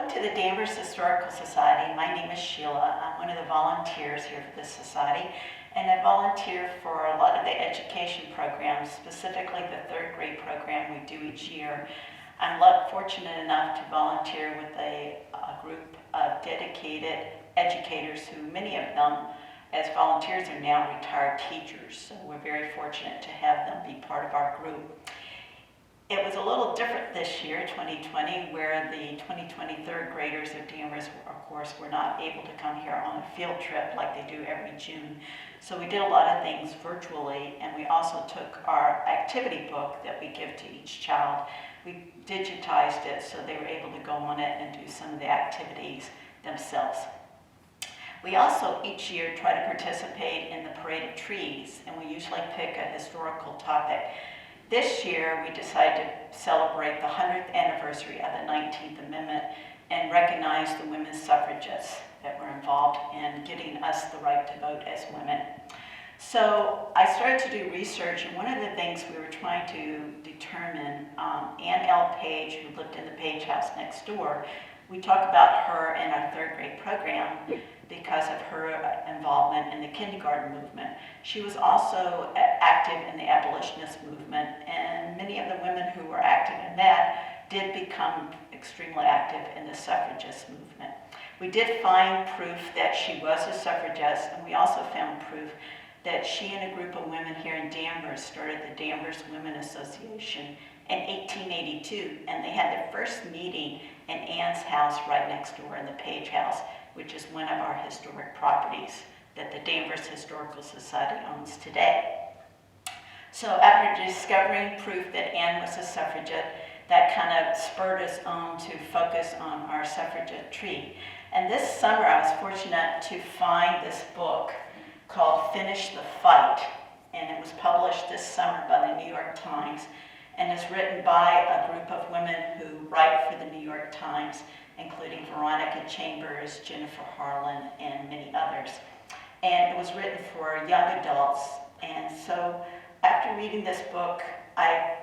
Welcome to the Danvers Historical Society. My name is Sheila. I'm one of the volunteers here for this society, and I volunteer for a lot of the education programs, specifically the third grade program we do each year. I'm fortunate enough to volunteer with a group of dedicated educators who, many of them, as volunteers, are now retired teachers. So we're very fortunate to have them be part of our group. It was a little different this year, 2020, where the 2020 third graders of Danvers, of course, were not able to come here on a field trip like they do every June. So we did a lot of things virtually, and we also took our activity book that we give to each child. We digitized it so they were able to go on it and do some of the activities themselves. We also each year try to participate in the Parade of Trees, and we usually pick a historical topic. This year, we decided to celebrate the 100th anniversary of the 19th Amendment and recognize the women's suffragists that were involved in getting us the right to vote as women. So I started to do research, and one of the things we were trying to determine, Ann L. Page, who lived in the Page house next door, we talk about her in our third grade program because of her involvement in the kindergarten movement. She was also active in the abolitionist movement, and many of the women who were active in that did become extremely active in the suffragist movement. We did find proof that she was a suffragist, and we also found proof that she and a group of women here in Danvers started the Danvers Women Association in 1882, and they had their first meeting in Ann's house right next door in the Page house, which is one of our historic properties that the Danvers Historical Society owns today. So after discovering proof that Anne was a suffragette, that kind of spurred us on to focus on our suffragette tree. And this summer I was fortunate to find this book called Finish the Fight, and it was published this summer by the New York Times, and is written by a group of women who write for the New York Times, including Veronica Chambers, Jennifer Harlan, and many others. And it was written for young adults. And so after reading this book, I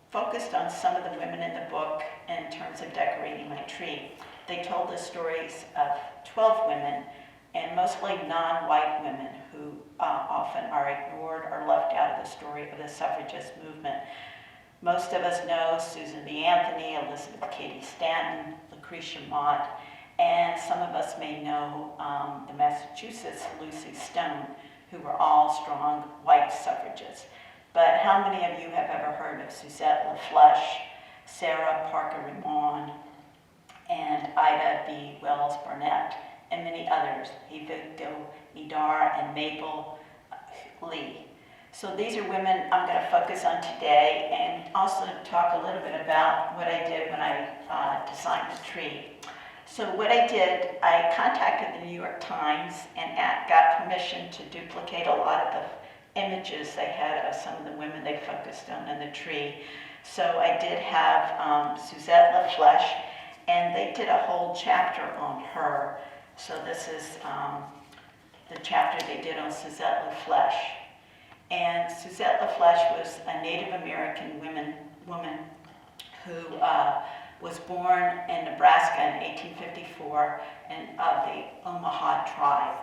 focused on some of the women in the book in terms of decorating my tree. They told the stories of 12 women, and mostly non-white women who often are ignored or left out of the story of the suffragist movement. Most of us know Susan B. Anthony, Elizabeth Cady Stanton, Lucretia Mott, and some of us may know the Massachusetts Lucy Stone, who were all strong white suffragists. But how many of you have ever heard of Suzette LaFlesche, Sarah Parker Remond, and Ida B. Wells-Burnett, and many others, Jovita Idar and Mabel Lee? So these are women I'm going to focus on today, and also talk a little bit about what I did when I designed the tree. So what I did, I contacted the New York Times and got permission to duplicate a lot of the images they had of some of the women they focused on in the tree. So I did have Suzette LaFlesche, and they did a whole chapter on her. So this is the chapter they did on Suzette LaFlesche. And Suzette LaFlesche was a Native American woman who was born in Nebraska in 1854 and of the Omaha tribe.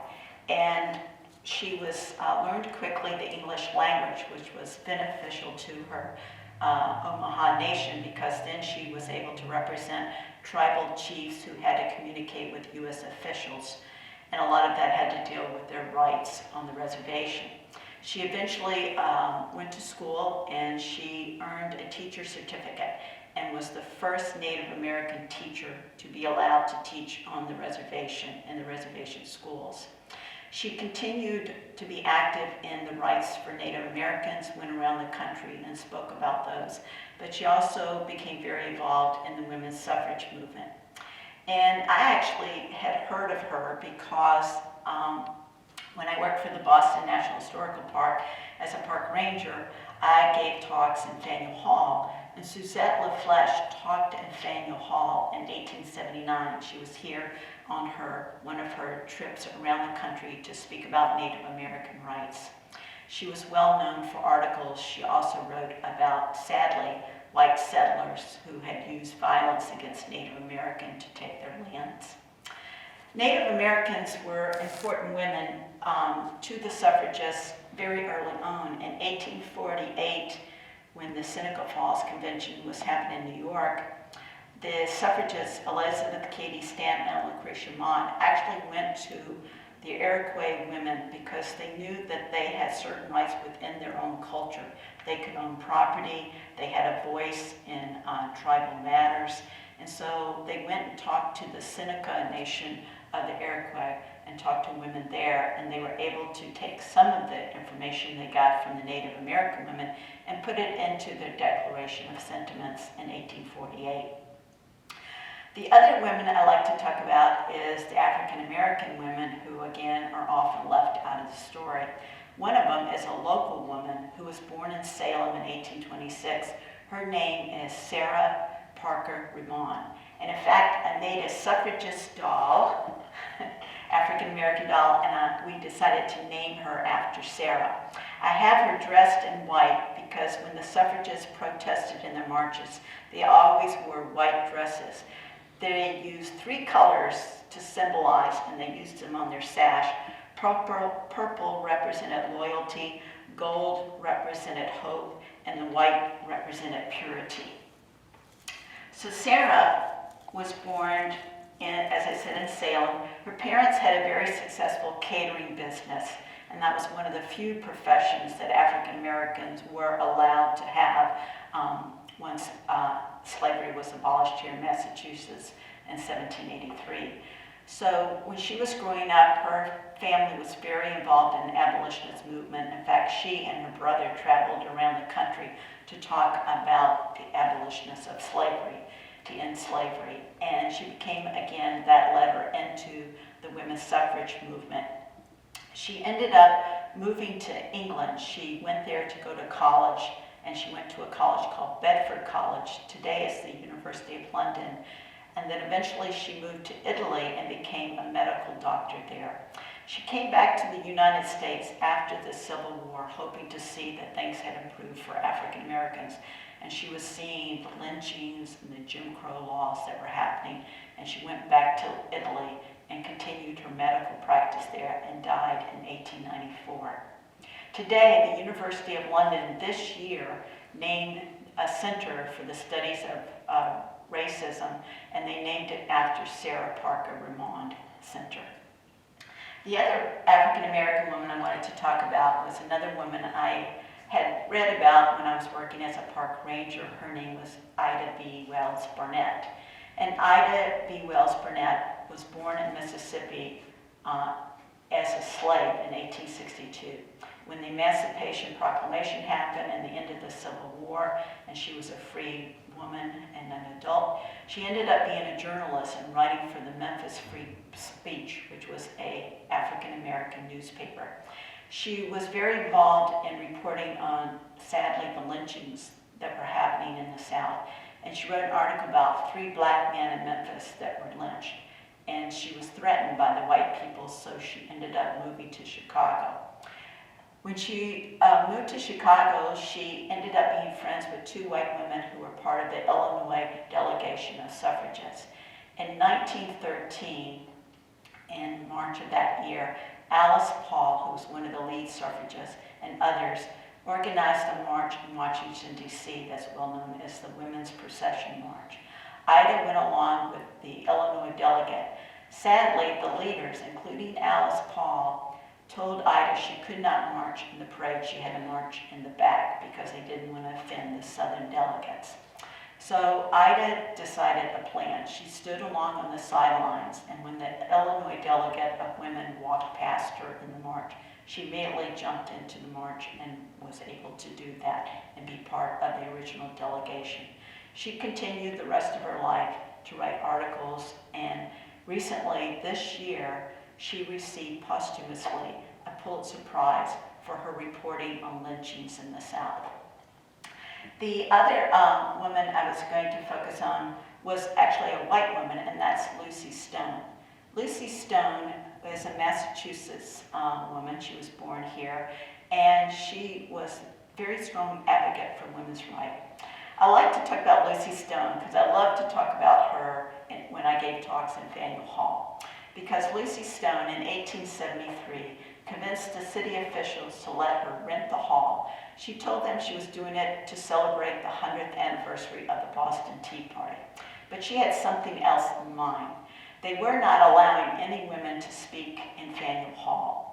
And she was learned quickly the English language, which was beneficial to her Omaha nation, because then she was able to represent tribal chiefs who had to communicate with U.S. officials. And a lot of that had to deal with their rights on the reservation. She eventually went to school, and she earned a teacher certificate and was the first Native American teacher to be allowed to teach on the reservation in the reservation schools. She continued to be active in the rights for Native Americans, went around the country and spoke about those, but she also became very involved in the women's suffrage movement. And I actually had heard of her because when I worked for the Boston National Historical Park as a park ranger, I gave talks in Faneuil Hall, and Suzette LaFlesche taught in Faneuil Hall in 1879. She was here on one of her trips around the country to speak about Native American rights. She was well known for articles she also wrote about, sadly, white settlers who had used violence against Native Americans to take their lands. Native Americans were important women to the suffragists very early on. In 1848, when the Seneca Falls Convention was happening in New York, the suffragists Elizabeth Cady Stanton and Lucretia Mott actually went to the Iroquois women because they knew that they had certain rights within their own culture. They could own property, they had a voice in tribal matters, and so they went and talked to the Seneca Nation of the Iroquois and talked to women there, and they were able to take some of the information they got from the Native American women and put it into their Declaration of Sentiments in 1848. The other women I like to talk about is the African American women who, again, are often left out of the story. One of them is a local woman who was born in Salem in 1826. Her name is Sarah Parker Remond. And in fact, I made a suffragist doll, African American doll, and we decided to name her after Sarah. I have her dressed in white because when the suffragists protested in their marches, they always wore white dresses. They used 3 colors to symbolize, and they used them on their sash. Purple represented loyalty, gold represented hope, and the white represented purity. So Sarah was born as I said, in Salem. Her parents had a very successful catering business, and that was one of the few professions that African Americans were allowed to have once slavery was abolished here in Massachusetts in 1783. So when she was growing up, her family was very involved in the abolitionist movement. In fact, she and her brother traveled around the country to talk about the abolitionists of slavery, to end slavery. And she became, again, that led her into the women's suffrage movement. She ended up moving to England. She went there to go to college, and she went to a college called Bedford College. Today it's the University of London. And then eventually she moved to Italy and became a medical doctor there. She came back to the United States after the Civil War, hoping to see that things had improved for African Americans. And she was seeing the lynchings and the Jim Crow laws that were happening. And she went back to Italy and continued her medical practice there and died in 1894. Today, the University of London this year named a center for the studies of racism, and they named it after Sarah Parker Remond Center. The other African American woman I wanted to talk about was another woman I had read about when I was working as a park ranger. Her name was Ida B. WellsBurnett. And Ida B. WellsBurnett was born in Mississippi as a slave in 1862. When the Emancipation Proclamation happened and the end of the Civil War, and she was a free woman and an adult, she ended up being a journalist and writing for the Memphis Free Speech, which was an African-American newspaper. She was very involved in reporting on, sadly, the lynchings that were happening in the South. And she wrote an article about 3 black men in Memphis that were lynched. And she was threatened by the white people, so she ended up moving to Chicago. When she moved to Chicago, she ended up being friends with 2 white women who were part of the Illinois delegation of suffragists. In 1913, in March of that year, Alice Paul, who was one of the lead suffragists, and others, organized a march in Washington, D.C. that's well known as the Women's Procession March. Ida went along with the Illinois delegate. Sadly, the leaders, including Alice Paul, told Ida she could not march in the parade. She had to march in the back because they didn't want to offend the Southern delegates. So Ida decided a plan. She stood along on the sidelines, and when the Illinois delegate of women walked past her in the march, she immediately jumped into the march and was able to do that and be part of the original delegation. She continued the rest of her life to write articles, and recently, this year, she received posthumously a Pulitzer Prize for her reporting on lynchings in the South. The other woman I was going to focus on was actually a white woman, and that's Lucy Stone. Lucy Stone is a Massachusetts woman. She was born here, and she was a very strong advocate for women's rights. I like to talk about Lucy Stone because I love to talk about her when I gave talks in Faneuil Hall. Because Lucy Stone in 1873 convinced the city officials to let her rent the hall. She told them she was doing it to celebrate the 100th anniversary of the Boston Tea Party. But she had something else in mind. They were not allowing any women to speak in Faneuil Hall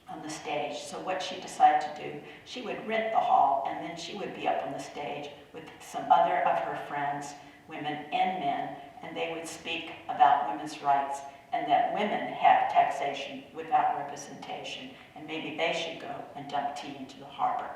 on the stage. So what she decided to do, she would rent the hall, and then she would be up on the stage with some other of her friends, women and men, and they would speak about women's rights and that women have taxation without representation, and maybe they should go and dump tea into the harbor.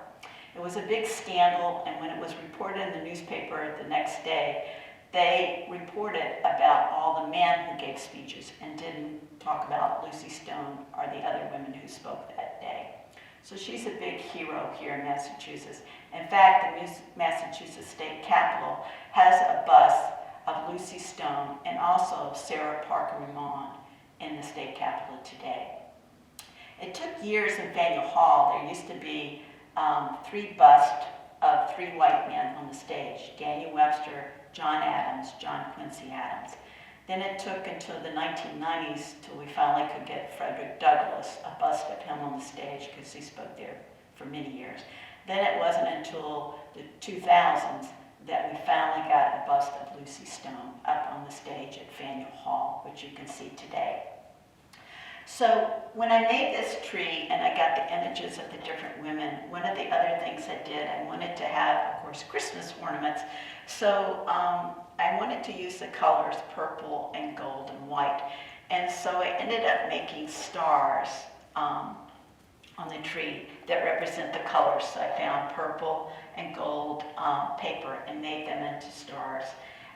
It was a big scandal, and when it was reported in the newspaper the next day, they reported about all the men who gave speeches and didn't talk about Lucy Stone or the other women who spoke that day. So she's a big hero here in Massachusetts. In fact, the Massachusetts State Capitol has a bust of Lucy Stone and also of Sarah Parker Remond in the state capitol today. It took years in Faneuil Hall. There used to be 3 busts of 3 white men on the stage: Daniel Webster, John Adams, John Quincy Adams. Then it took until the 1990s till we finally could get Frederick Douglass, a bust of him on the stage, because he spoke there for many years. Then it wasn't until the 2000s that we finally got a bust of Lucy Stone up on the stage at Faneuil Hall, which you can see today. So when I made this tree and I got the images of the different women, one of the other things I did, I wanted to have, of course, Christmas ornaments. So I wanted to use the colors purple and gold and white. And so I ended up making stars on the tree that represent the colors. So I found purple and gold paper and made them into stars.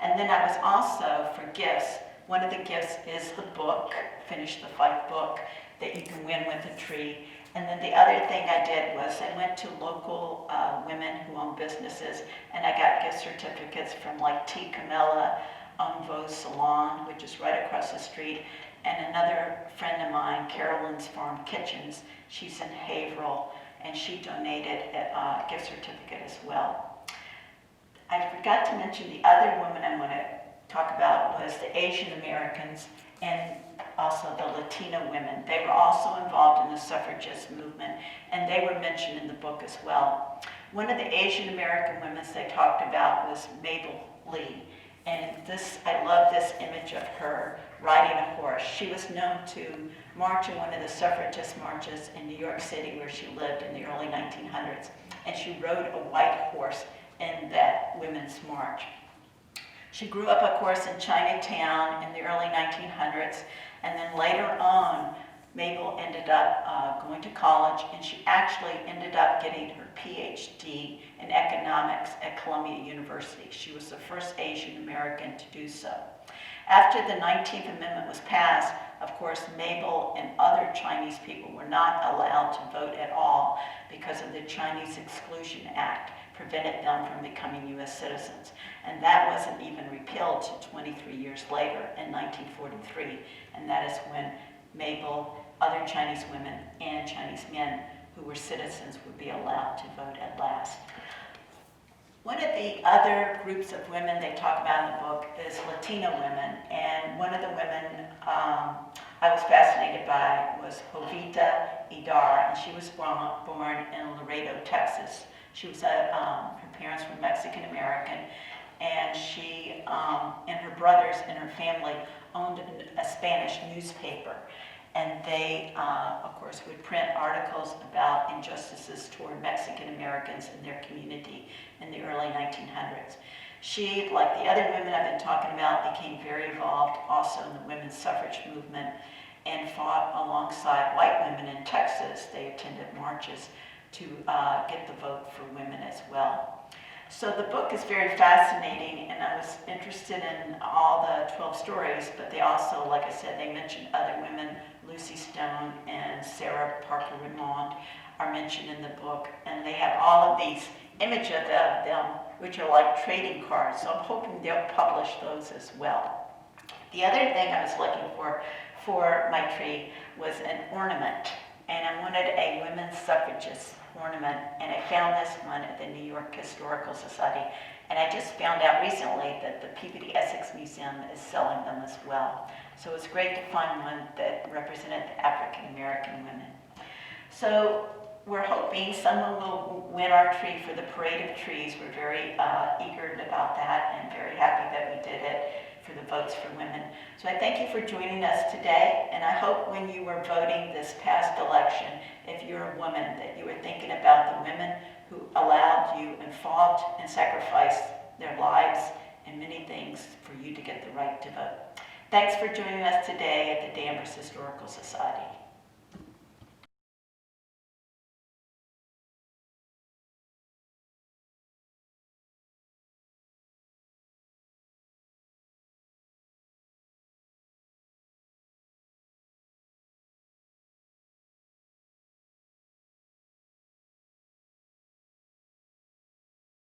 And then I was also, for gifts, one of the gifts is the book, Finish the Fight book, that you can win with a tree. And then the other thing I did was I went to local women who own businesses, and I got gift certificates from like T. Camilla Envo's Salon, which is right across the street, and another friend of mine, Carolyn's Farm Kitchens. She's in Haverhill, and she donated a gift certificate as well. I forgot to mention the other woman I'm going to talk about was the Asian Americans and also the Latino women. They were also involved in the suffragist movement, and they were mentioned in the book as well. One of the Asian American women they talked about was Mabel Lee, and I love this image of her riding a horse. She was known to march in one of the suffragist marches in New York City where she lived in the early 1900s, and she rode a white horse in that women's march. She grew up, of course, in Chinatown in the early 1900s, and then later on, Mabel ended up going to college, and she actually ended up getting her PhD in economics at Columbia University. She was the first Asian American to do so. After the 19th Amendment was passed, of course, Mabel and other Chinese people were not allowed to vote at all because of the Chinese Exclusion Act prevented them from becoming U.S. citizens. And that wasn't even repealed till 23 years later in 1943. And that is when Mabel, other Chinese women, and Chinese men who were citizens would be allowed to vote at last. One of the other groups of women they talk about in the book is Latino women. And one of the women I was fascinated by was Jovita Idar, and she was born in Laredo, Texas. She was her parents were Mexican American, and she and her brothers and her family owned a Spanish newspaper. And they, of course, would print articles about injustices toward Mexican Americans in their community in the early 1900s. She, like the other women I've been talking about, became very involved also in the women's suffrage movement and fought alongside white women in Texas. They attended marches to get the vote for women as well. So the book is very fascinating, and I was interested in all the 12 stories, but they also, like I said, they mentioned other women. Lucy Stone and Sarah Parker Remond are mentioned in the book, and they have all of these images of them, which are like trading cards, so I'm hoping they'll publish those as well. The other thing I was looking for my tree was an ornament, and I wanted a women's suffragist ornament, and I found this one at the New York Historical Society, and I just found out recently that the Peabody Essex Museum is selling them as well. So it was great to find one that represented the African American women. So we're hoping someone will win our tree for the Parade of Trees. We're very eager about that and very happy that we did it for the Votes for Women. So I thank you for joining us today, and I hope when you were voting this past election, if you're a woman, that you were thinking about the women who allowed you and fought and sacrificed their lives and many things for you to get the right to vote. Thanks for joining us today at the Danvers Historical Society.